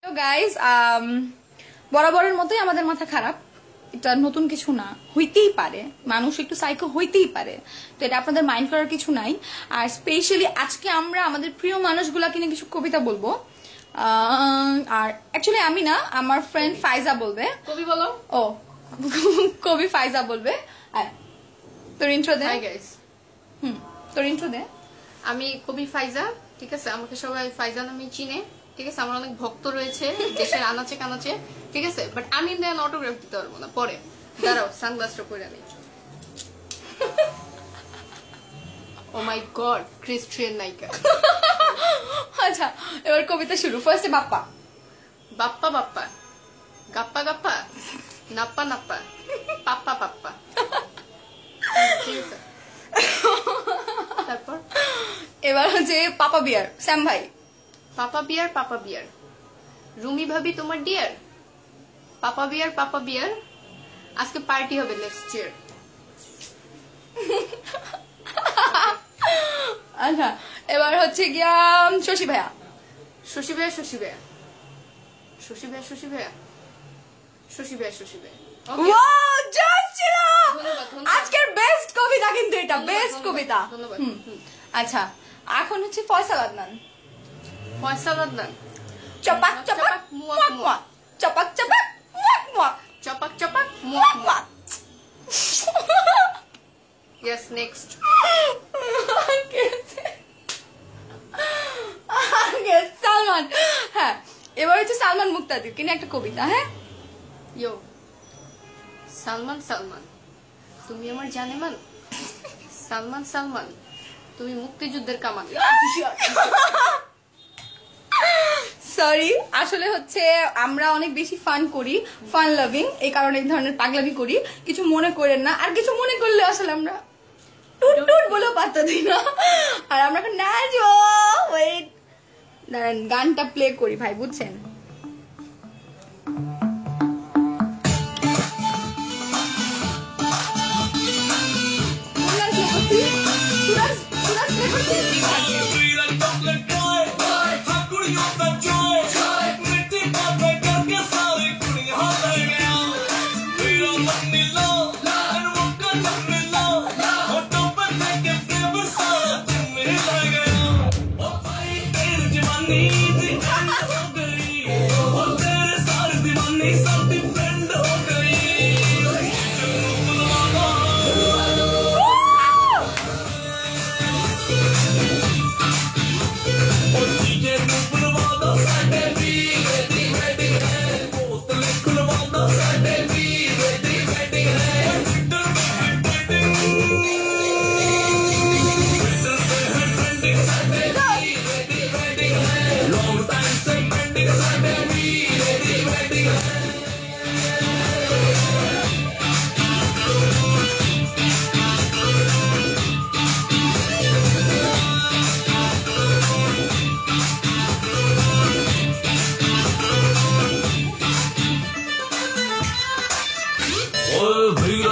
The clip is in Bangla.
তো গাইস বরাবরের মতোই আমাদের মাথা খারাপ, এটা নতুন কিছু না, হইতেই পারে, মানুষ একটু সাইকো হইতেই পারে, তো এটা আপনাদের মাইন্ড করার কিছু নাই। আর স্পেশালি আজকে আমরা আমাদের প্রিয় মানুষগুলাকে নিয়ে কিছু কবিতা বলবো। আর অ্যাকচুয়ালি আমি না, আমার ফ্রেন্ড ফাইজা বলবে। কবি বলো। ও কবি ফাইজা বলবে। তোর ইন্ট্রো দে। Hi guys. তোর ইন্ট্রো দে। আমি কবি ফাইজা, ঠিক আছে? আমাকে সবাই ফাইজা নামে চিনে, ঠিক আছে? আমার অনেক ভক্ত রয়েছে দেশের আনাচে কানাচে, ঠিক আছে? বাট আমি দেন অটোগ্রাফ দিতে পারবো না। পরে দাঁড়াও, সানগ্লাসটা পরে নেই। ও মাই গড, ক্রিস্টিয়ান নায়িকা। আচ্ছা, এবার কবিতা শুরু। ফার্স্টে বাপ্পা। বাপ্পা বাপ্পা, গাপ্পা গাপ্পা, নাপ্পা নাপ্পা, পাপ্পা পাপ্পা, ঠিক আছে? তারপর এবার হচ্ছে পাপা বিয়ার, শ্যাম ভাই। পাপা বিয়ার, পাপা বিয়ার, রুমি ভাবি তোমার ডিয়ার, পাপা বিয়ার, পাপা বিয়ার, আজকে পার্টি হবে, নেক্সট ইয়ার। আচ্ছা, এবার হচ্ছে গিয়া শশী ভাইয়া। শশী ভাইয়া, শশী ভাইয়া, শশী ভাইয়া, শশী ভাইয়া, শশী ভাইয়া, শশী ভাইয়া। ওয়াও, জাস্ট ছিল। ধন্যবাদ, ধন্যবাদ। আজকের বেস্ট কবিতা কিন্তু এটা, বেস্ট কবিতা। ধন্যবাদ। আচ্ছা, এখন হচ্ছে ফয়সাল আদনান। ফয়সাল আদনান। চপাক চপাক মুয়াক মুয়াক, চপাক চপাক মুয়াক মুয়াক, চপাক চপাক মুয়াক মুয়াক। Yes, next. সালমান। হ্যাঁ, এবার হচ্ছে সালমান মুক্তাদির কিনে একটা কবিতা। হ্যাঁ, ইয়ো, সালমান সালমান তুমি আমার জানেমান, সালমান সালমান তুমি মুক্তিযুদ্ধের কামান। সরি, আসলে হচ্ছে আমরা অনেক বেশি ফান করি, ফান লাভিং, এই কারণে এই ধরনের পাগলামি করি, কিছু মনে করেন না। আর কিছু মনে করলে আসলে আমরা টুট টুট বলেও পাত্তা দিই না। আর আমরা এখন নাচবো। ওয়েট, দাঁড়ান, গানটা প্লে করি ভাই, বুঝছেন?